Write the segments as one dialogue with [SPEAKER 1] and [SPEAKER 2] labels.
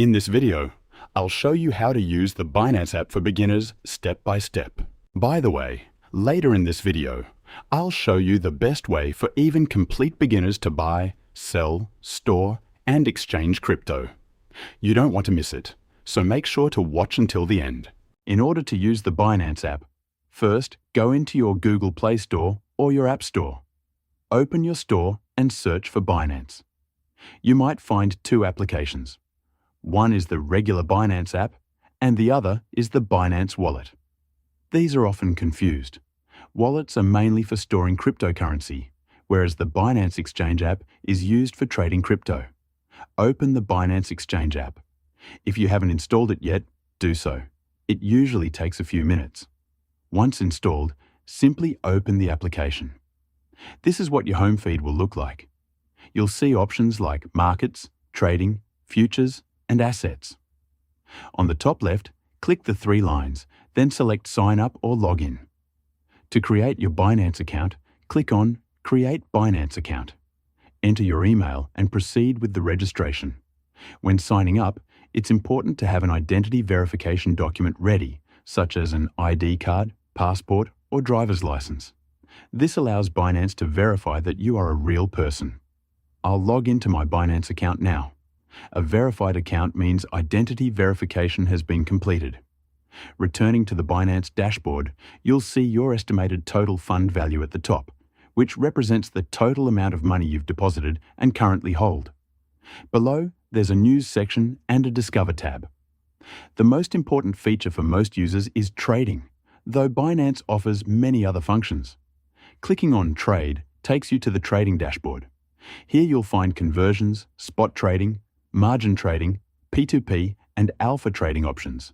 [SPEAKER 1] In this video, I'll show you how to use the Binance app for beginners step by step. By the way, later in this video, I'll show you the best way for even complete beginners to buy, sell, store, and exchange crypto. You don't want to miss it, so make sure to watch until the end. In order to use the Binance app, first go into your Google Play Store or your App Store. Open your store and search for Binance. You might find two applications. One is the regular Binance app, and the other is the Binance wallet. These are often confused. Wallets are mainly for storing cryptocurrency, whereas the Binance Exchange app is used for trading crypto. Open the Binance Exchange app. If you haven't installed it yet, do so. It usually takes a few minutes. Once installed, simply open the application. This is what your home feed will look like. You'll see options like markets, trading, futures, and assets. On the top left, click the three lines, then select Sign Up or Login. To create your Binance account, click on Create Binance Account. Enter your email and proceed with the registration. When signing up, it's important to have an identity verification document ready, such as an ID card, passport, or driver's license. This allows Binance to verify that you are a real person. I'll log into my Binance account now. A verified account means identity verification has been completed. Returning to the Binance dashboard, you'll see your estimated total fund value at the top, which represents the total amount of money you've deposited and currently hold. Below, there's a News section and a Discover tab. The most important feature for most users is trading, though Binance offers many other functions. Clicking on Trade takes you to the trading dashboard. Here you'll find conversions, spot trading, margin trading, P2P, and alpha trading options.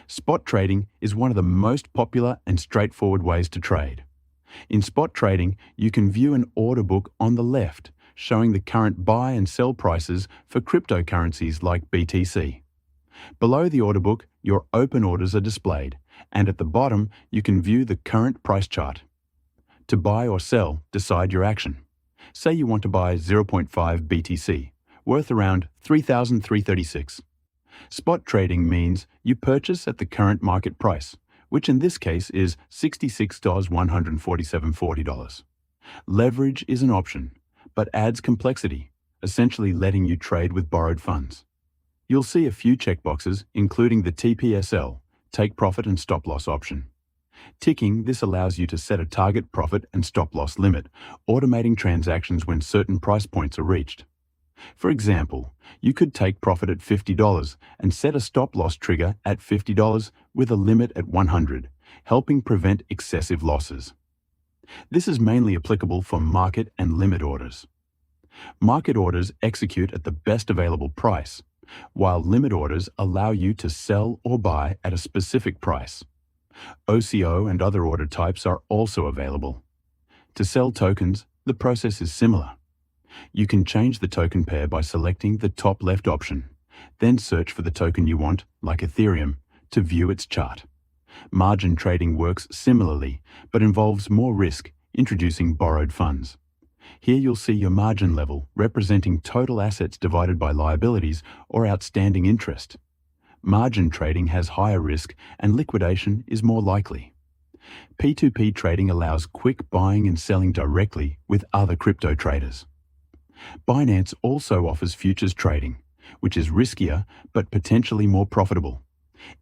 [SPEAKER 1] Spot trading is one of the most popular and straightforward ways to trade. In spot trading, you can view an order book on the left, showing the current buy and sell prices for cryptocurrencies like BTC. Below the order book, your open orders are displayed, and at the bottom, you can view the current price chart. To buy or sell, decide your action. Say you want to buy 0.5 BTC, worth around $3,336. Spot trading means you purchase at the current market price, which in this case is $66,147.40. Leverage is an option, but adds complexity, essentially letting you trade with borrowed funds. You'll see a few checkboxes, including the TPSL, Take Profit and Stop Loss option. Ticking this allows you to set a target profit and stop loss limit, automating transactions when certain price points are reached. For example, you could take profit at $50 and set a stop loss trigger at $50 with a limit at $100, helping prevent excessive losses. This is mainly applicable for market and limit orders. Market orders execute at the best available price, while limit orders allow you to sell or buy at a specific price. OCO and other order types are also available. To sell tokens, the process is similar. You can change the token pair by selecting the top left option, then search for the token you want, like Ethereum, to view its chart. Margin trading works similarly, but involves more risk, introducing borrowed funds. Here you'll see your margin level, representing total assets divided by liabilities or outstanding interest. Margin trading has higher risk and liquidation is more likely. P2P trading allows quick buying and selling directly with other crypto traders. Binance also offers futures trading, which is riskier but potentially more profitable.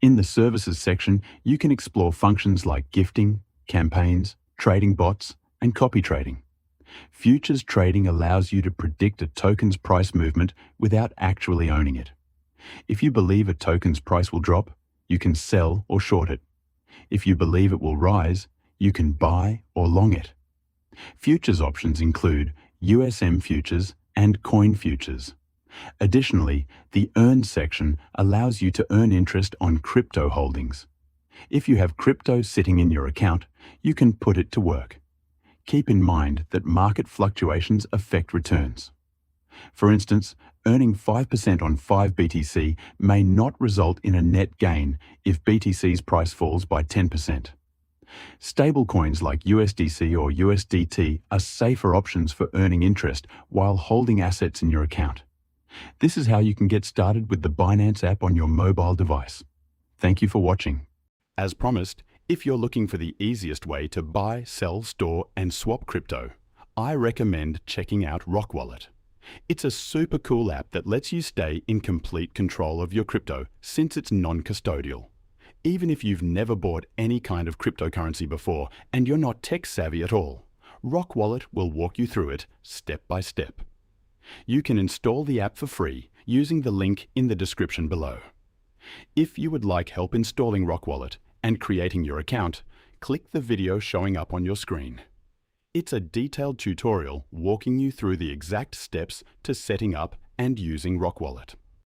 [SPEAKER 1] In the services section, you can explore functions like gifting, campaigns, trading bots, and copy trading. Futures trading allows you to predict a token's price movement without actually owning it. If you believe a token's price will drop, you can sell or short it. If you believe it will rise, you can buy or long it. Futures options include USM futures and coin futures. Additionally, the Earn section allows you to earn interest on crypto holdings. If you have crypto sitting in your account, you can put it to work. Keep in mind that market fluctuations affect returns. For instance, earning 5% on 5 BTC may not result in a net gain if BTC's price falls by 10%. Stablecoins like USDC or USDT are safer options for earning interest while holding assets in your account. This is how you can get started with the Binance app on your mobile device. Thank you for watching. As promised, if you're looking for the easiest way to buy, sell, store, and swap crypto, I recommend checking out Rockwallet. It's a super cool app that lets you stay in complete control of your crypto since it's non-custodial. Even if you've never bought any kind of cryptocurrency before and you're not tech savvy at all, Rockwallet will walk you through it step by step. You can install the app for free using the link in the description below. If you would like help installing Rockwallet and creating your account, click the video showing up on your screen. It's a detailed tutorial walking you through the exact steps to setting up and using Rockwallet.